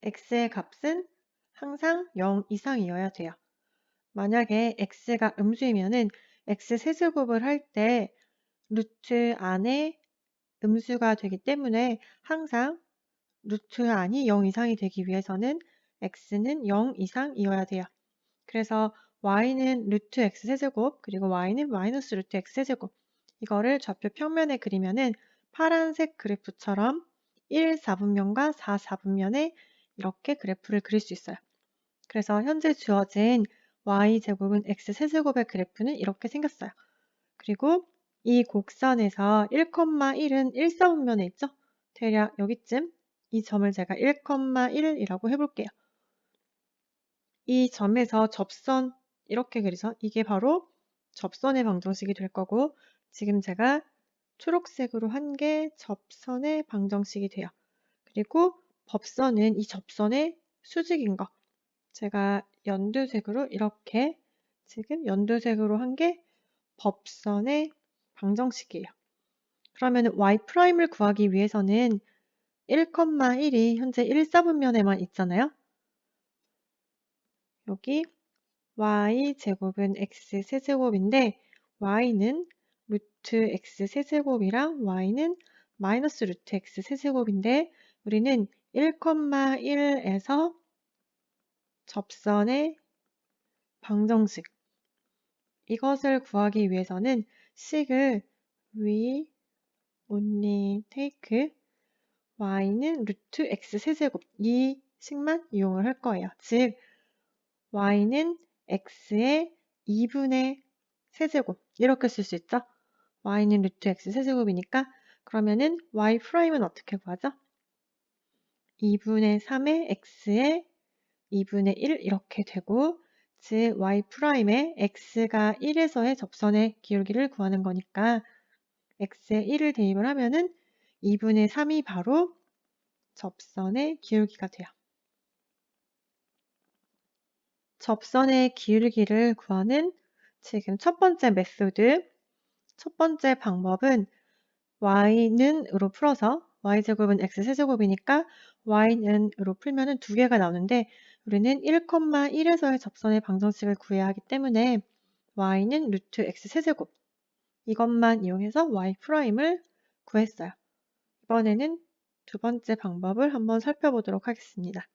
x의 값은 항상 0 이상이어야 돼요. 만약에 x가 음수이면은 x 세제곱을 할 때 루트 안에 음수가 되기 때문에 항상 루트 안이 0 이상이 되기 위해서는 x는 0 이상이어야 돼요. 그래서 y는 루트 x 세제곱 그리고 y는 마이너스 루트 x 세제곱 이거를 좌표 평면에 그리면은 파란색 그래프처럼 1, 4분면과 4, 4분면에 이렇게 그래프를 그릴 수 있어요. 그래서 현재 주어진 y제곱은 x 세제곱의 그래프는 이렇게 생겼어요. 그리고 이 곡선에서 1,1은 1, 4분면에 있죠? 대략 여기쯤 이 점을 제가 1,1이라고 해볼게요. 이 점에서 접선 이렇게 그리죠. 이게 바로 접선의 방정식이 될 거고 지금 제가 초록색으로 한 게 접선의 방정식이 돼요. 그리고 법선은 이 접선의 수직인 거. 제가 연두색으로 이렇게 지금 연두색으로 한 게 법선의 방정식이에요. 그러면 y'을 구하기 위해서는 1,1이 현재 1, 4분면에만 있잖아요. 여기 y제곱은 x 세제곱인데 y는 루트 x 세제곱이랑 y는 마이너스 루트 x 세제곱인데 우리는 1,1에서 접선의 방정식 이것을 구하기 위해서는 식을 we only take y는 루트 x 세제곱 이 식만 이용을 할 거예요. 즉 y는 x의 2분의 세제곱 이렇게 쓸 수 있죠. y는 루트 x 세제곱이니까 그러면은 y'은 어떻게 구하죠? 2분의 3의 x의 2분의 1 이렇게 되고 즉 y'의 x가 1에서의 접선의 기울기를 구하는 거니까 x에 1을 대입을 하면은 2분의 3이 바로 접선의 기울기가 돼요. 접선의 기울기를 구하는 지금 첫 번째 메소드, 첫 번째 방법은 y는으로 풀어서 y제곱은 x 세제곱이니까 y는으로 풀면은 두 개가 나오는데 우리는 1,1에서의 접선의 방정식을 구해야 하기 때문에 y는 루트 x 세제곱 이것만 이용해서 y'을 구했어요. 이번에는 두 번째 방법을 한번 살펴보도록 하겠습니다.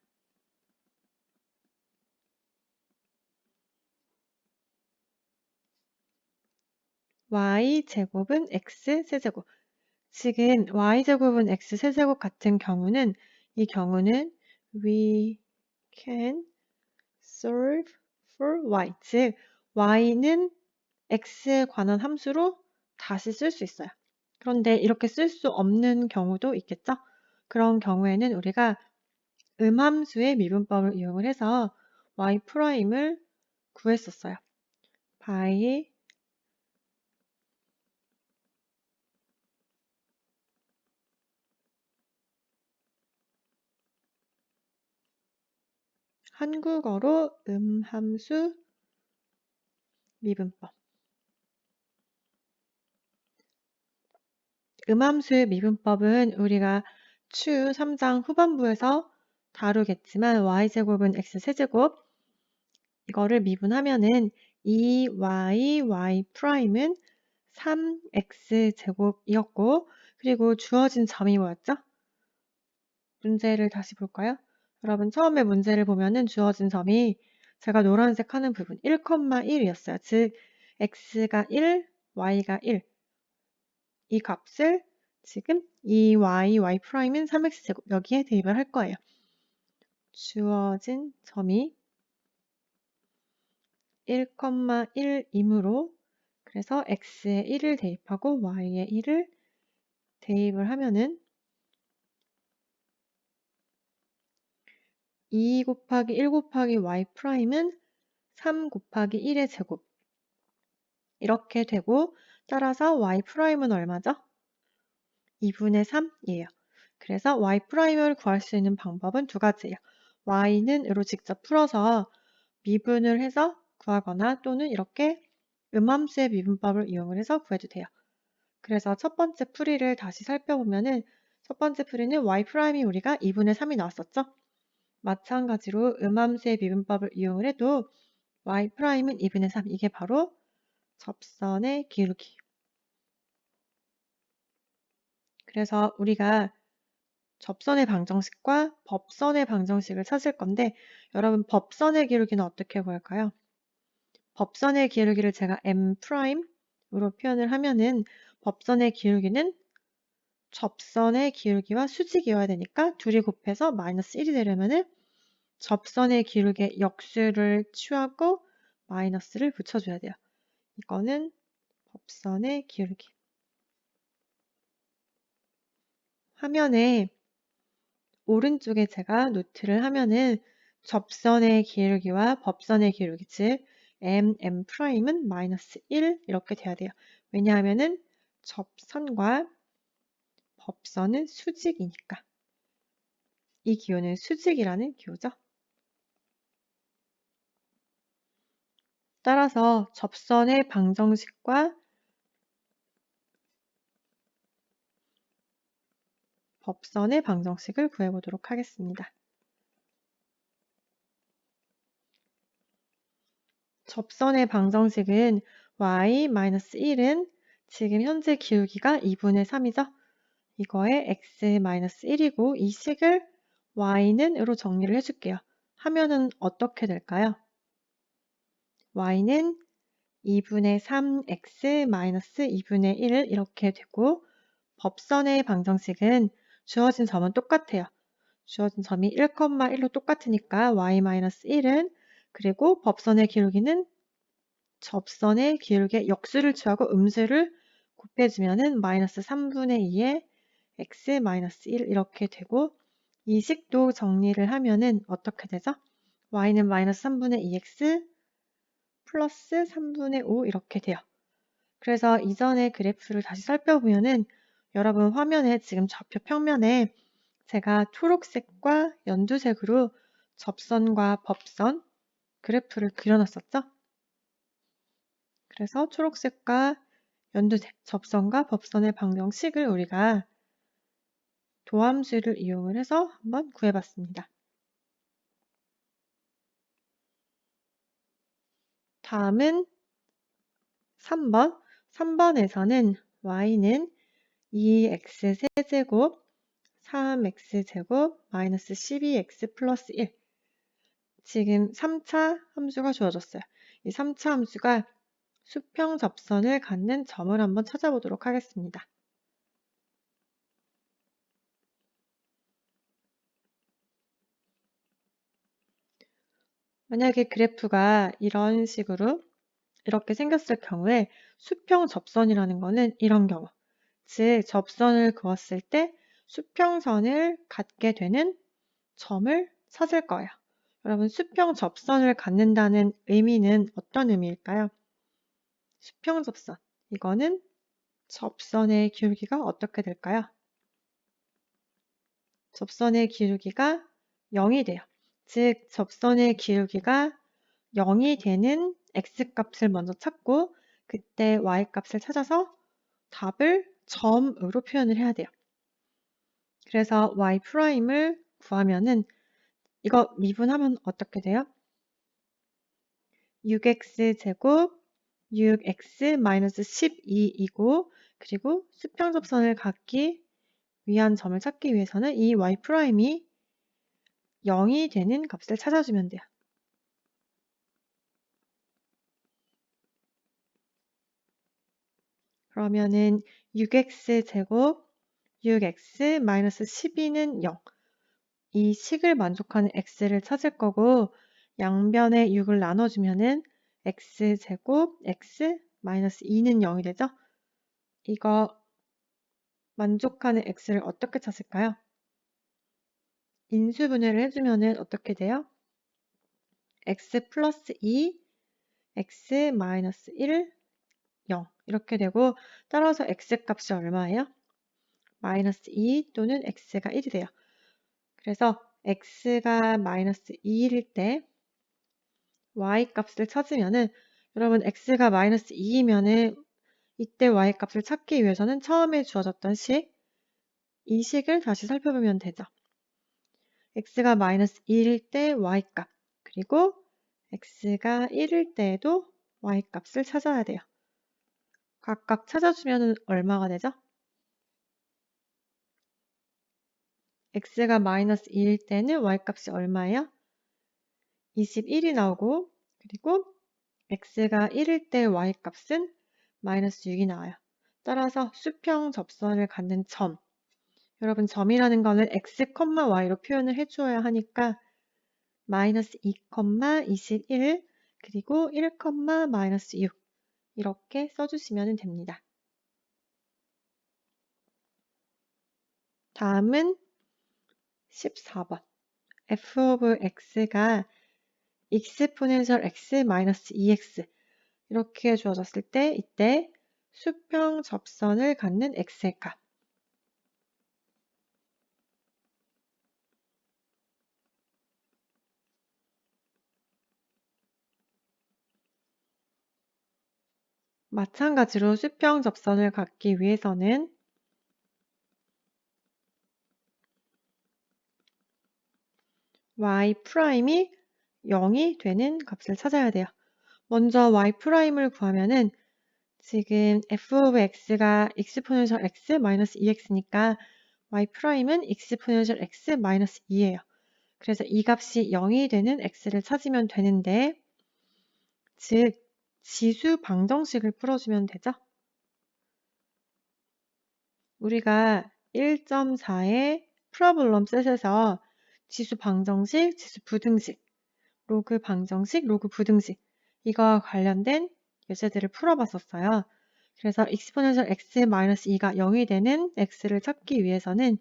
y제곱은 x 세제곱 지금 y제곱은 x 세제곱 같은 경우는 이 경우는 we can solve for y 즉 y는 x에 관한 함수로 다시 쓸 수 있어요. 그런데 이렇게 쓸 수 없는 경우도 있겠죠? 그런 경우에는 우리가 음함수의 미분법을 이용을 해서 y'을 구했었어요. by 한국어로 음함수 미분법. 음함수의 미분법은 우리가 추 3장 후반부에서 다루겠지만 y제곱은 x세제곱 이거를 미분하면은 2y y'은 3x제곱이었고 그리고 주어진 점이 뭐였죠? 문제를 다시 볼까요? 여러분 처음에 문제를 보면은 주어진 점이 제가 노란색 하는 부분 1,1이었어요. 즉 x가 1, y가 1. 이 값을 지금 y'은 3x제곱 여기에 대입을 할 거예요. 주어진 점이 1,1이므로 그래서 x에 1을 대입하고 y에 1을 대입을 하면은 2 곱하기 1 곱하기 y'은 3 곱하기 1의 제곱 이렇게 되고 따라서 y'은 얼마죠? 2분의 3이에요. 그래서 y'을 구할 수 있는 방법은 두 가지예요. y'는으로 직접 풀어서 미분을 해서 구하거나 또는 이렇게 음함수의 미분법을 이용을 해서 구해도 돼요. 그래서 첫 번째 풀이를 다시 살펴보면은 첫 번째 풀이는 y'이 우리가 2분의 3이 나왔었죠? 마찬가지로 음함수의 미분법을 이용을 해도 y'은 2분의 3, 이게 바로 접선의 기울기. 그래서 우리가 접선의 방정식과 법선의 방정식을 찾을 건데, 여러분 법선의 기울기는 어떻게 구할까요? 법선의 기울기를 제가 m'으로 표현을 하면은 법선의 기울기는 접선의 기울기와 수직이어야 되니까 둘이 곱해서 마이너스 1이 되려면은 접선의 기울기의 역수를 취하고 마이너스를 붙여줘야 돼요. 이거는 법선의 기울기. 화면에 오른쪽에 제가 노트를 하면은 접선의 기울기와 법선의 기울기, 즉 m'은 마이너스 1 이렇게 돼야 돼요. 왜냐하면은 접선과 법선은 수직이니까. 이 기호는 수직이라는 기호죠. 따라서 접선의 방정식과 법선의 방정식을 구해보도록 하겠습니다. 접선의 방정식은 y-1은 지금 현재 기울기가 2분의 3이죠. 이거에 x-1이고 이 식을 y는으로 정리를 해줄게요. 하면은 어떻게 될까요? y는 2분의 3x-2분의 1 이렇게 되고, 법선의 방정식은 주어진 점은 똑같아요. 주어진 점이 1,1로 똑같으니까 y-1은, 그리고 법선의 기울기는 접선의 기울기의 역수를 취하고 음수를 곱해주면은 마이너스 3분의 2에 x-1 이렇게 되고, 이 식도 정리를 하면은 어떻게 되죠? y는 마이너스 3분의 2x 플러스 3분의 5 이렇게 돼요. 그래서 이전의 그래프를 다시 살펴보면은 여러분 화면에 지금 좌표 평면에 제가 초록색과 연두색으로 접선과 법선 그래프를 그려놨었죠? 그래서 초록색과 연두색, 접선과 법선의 방정식을 우리가 도함수를 이용을 해서 한번 구해봤습니다. 다음은 3번. 3번에서는 y는 2x 세제곱 3x제곱 마이너스 12x 플러스 1. 지금 3차 함수가 주어졌어요. 이 3차 함수가 수평 접선을 갖는 점을 한번 찾아보도록 하겠습니다. 만약에 그래프가 이런 식으로 이렇게 생겼을 경우에 수평 접선이라는 거는 이런 경우, 즉 접선을 그었을 때 수평선을 갖게 되는 점을 찾을 거예요. 여러분 수평 접선을 갖는다는 의미는 어떤 의미일까요? 수평 접선, 이거는 접선의 기울기가 어떻게 될까요? 접선의 기울기가 0이 돼요. 즉 접선의 기울기가 0이 되는 x값을 먼저 찾고 그때 y값을 찾아서 답을 점으로 표현을 해야 돼요. 그래서 y'을 구하면은 이거 미분하면 어떻게 돼요? 6x제곱 6x-12이고, 그리고 수평접선을 갖기 위한 점을 찾기 위해서는 이 y'이 0이 되는 값을 찾아주면 돼요. 그러면은 6x제곱 6x-12는 0. 이 식을 만족하는 x를 찾을 거고, 양변에 6을 나눠주면은 x제곱 x-2는 0이 되죠? 이거 만족하는 x를 어떻게 찾을까요? 인수분해를 해주면은 어떻게 돼요? x 플러스 2, x 마이너스 1, 0 이렇게 되고, 따라서 x값이 얼마예요? 마이너스 2 또는 x가 1이 돼요. 그래서 x가 마이너스 2일 때 y값을 찾으면은, 여러분 x가 마이너스 2이면은 이때 y값을 찾기 위해서는 처음에 주어졌던 식, 이 식을 다시 살펴보면 되죠. x가 마이너스 1일 때 y값, 그리고 x가 1일 때에도 y값을 찾아야 돼요. 각각 찾아주면 얼마가 되죠? x가 마이너스 2일 때는 y값이 얼마예요? 21이 나오고, 그리고 x가 1일 때 y값은 마이너스 6이 나와요. 따라서 수평 접선을 갖는 점, 여러분 점이라는 거는 x, y로 표현을 해주어야 하니까 마이너스 2, 21 그리고 1, 마이너스 6 이렇게 써주시면 됩니다. 다음은 14번 f of x가 exponential x 마이너스 2x 이렇게 주어졌을 때 이때 수평 접선을 갖는 x의 값. 마찬가지로 수평 접선을 갖기 위해서는 y'이 0이 되는 값을 찾아야 돼요. 먼저 y'을 구하면은 지금 f of x가 exponential x 마이너스 2x니까 y'은 exponential x 마이너스 2예요. 그래서 이 값이 0이 되는 x를 찾으면 되는데, 즉 지수 방정식을 풀어주면 되죠. 우리가 1.4의 프로블럼 셋에서 지수 방정식, 지수 부등식, 로그 방정식, 로그 부등식 이거와 관련된 예제들을 풀어봤었어요. 그래서 exponential x-2가 0이 되는 x를 찾기 위해서는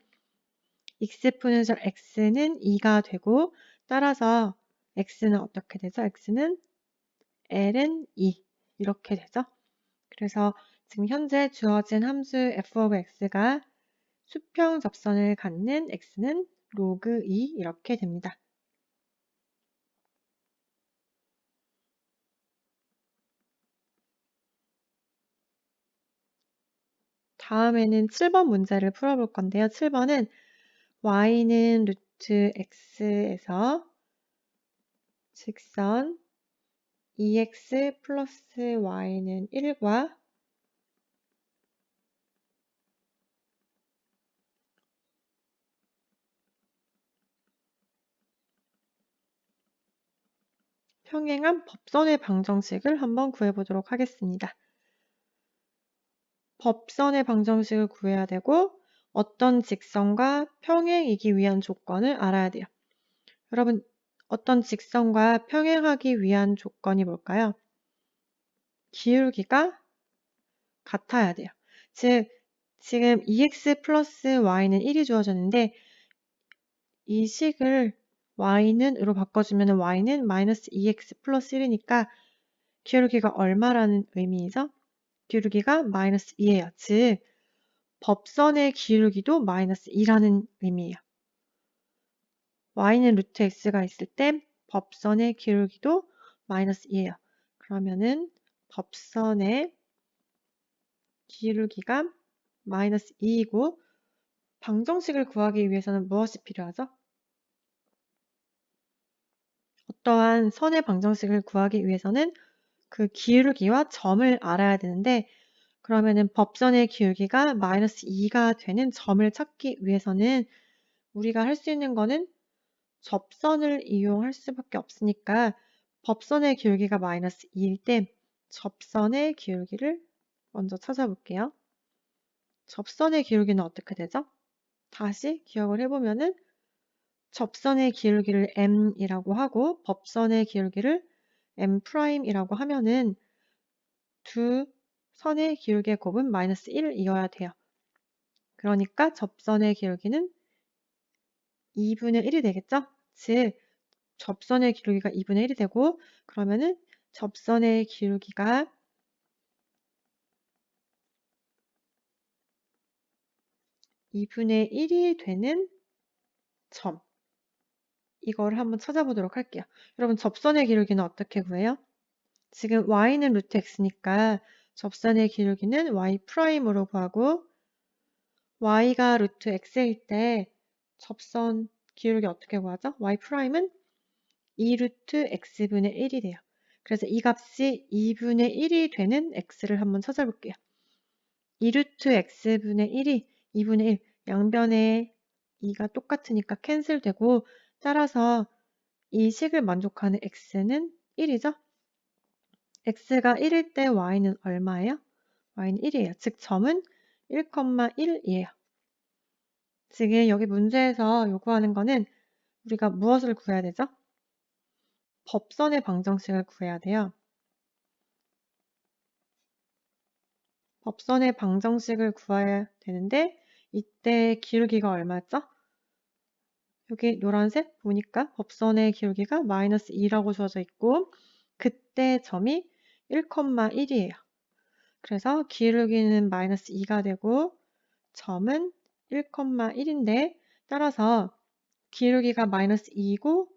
exponential x는 2가 되고 따라서 x는 어떻게 되죠? x는 l은 2 이렇게 되죠. 그래서 지금 현재 주어진 함수 f of x가 수평 접선을 갖는 x는 로그 2 이렇게 됩니다. 다음에는 7번 문제를 풀어볼 건데요. 7번은 y는 루트 x에서 직선 2x 플러스 y는 1과 평행한 법선의 방정식을 한번 구해보도록 하겠습니다. 법선의 방정식을 구해야 되고 어떤 직선과 평행이기 위한 조건을 알아야 돼요. 여러분, 어떤 직선과 평행하기 위한 조건이 뭘까요? 기울기가 같아야 돼요. 즉, 지금 2x 플러스 y는 1이 주어졌는데 이 식을 y는으로 바꿔주면 y는 마이너스 2x 플러스 1이니까 기울기가 얼마라는 의미이죠? 기울기가 마이너스 2예요. 즉, 법선의 기울기도 마이너스 2라는 의미예요. y는 루트 x가 있을 때 법선의 기울기도 마이너스 2예요. 그러면은 법선의 기울기가 마이너스 2이고 방정식을 구하기 위해서는 무엇이 필요하죠? 어떠한 선의 방정식을 구하기 위해서는 그 기울기와 점을 알아야 되는데 그러면은 법선의 기울기가 마이너스 2가 되는 점을 찾기 위해서는 우리가 할 수 있는 거는 접선을 이용할 수밖에 없으니까 법선의 기울기가 마이너스 2일 때 접선의 기울기를 먼저 찾아볼게요. 접선의 기울기는 어떻게 되죠? 다시 기억을 해보면은 접선의 기울기를 m이라고 하고 법선의 기울기를 m'이라고 하면은 두 선의 기울기의 곱은 마이너스 1이어야 돼요. 그러니까 접선의 기울기는 2분의 1이 되겠죠? 즉 접선의 기울기가 2분의 1이 되고 그러면은 접선의 기울기가 2분의 1이 되는 점 이걸 한번 찾아보도록 할게요. 여러분 접선의 기울기는 어떻게 구해요? 지금 y는 루트 x니까 접선의 기울기는 y'으로 구하고 y가 루트 x일 때 접선 기울기 어떻게 구하죠? y'은 2루트 x분의 1이 돼요. 그래서 이 값이 2분의 1이 되는 x를 한번 찾아볼게요. 2루트 x분의 1이 2분의 1, 양변에 2가 똑같으니까 캔슬되고, 따라서 이 식을 만족하는 x는 1이죠? x가 1일 때 y는 얼마예요? y는 1이에요. 즉 점은 1,1이에요. 지금 여기 문제에서 요구하는 거는 우리가 무엇을 구해야 되죠? 법선의 방정식을 구해야 돼요. 법선의 방정식을 구해야 되는데 이때 기울기가 얼마였죠? 여기 노란색 보니까 법선의 기울기가 마이너스 2라고 주어져 있고 그때 점이 1,1이에요. 그래서 기울기는 마이너스 2가 되고 점은 1,1인데 따라서 기울기가 마이너스 2이고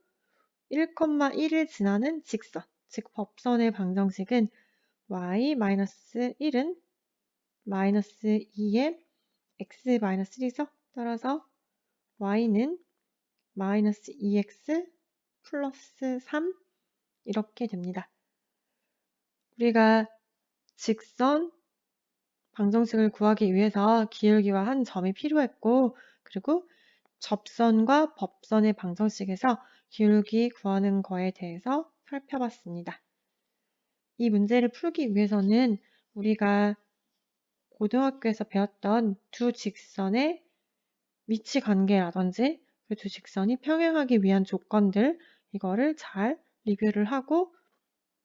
1,1을 지나는 직선, 즉 법선의 방정식은 y-1은 마이너스 2에 x-1이죠. 따라서 y는 마이너스 2x 플러스 3 이렇게 됩니다. 우리가 직선 방정식을 구하기 위해서 기울기와 한 점이 필요했고 그리고 접선과 법선의 방정식에서 기울기 구하는 거에 대해서 살펴봤습니다. 이 문제를 풀기 위해서는 우리가 고등학교에서 배웠던 두 직선의 위치 관계라든지 그 두 직선이 평행하기 위한 조건들 이거를 잘 리뷰를 하고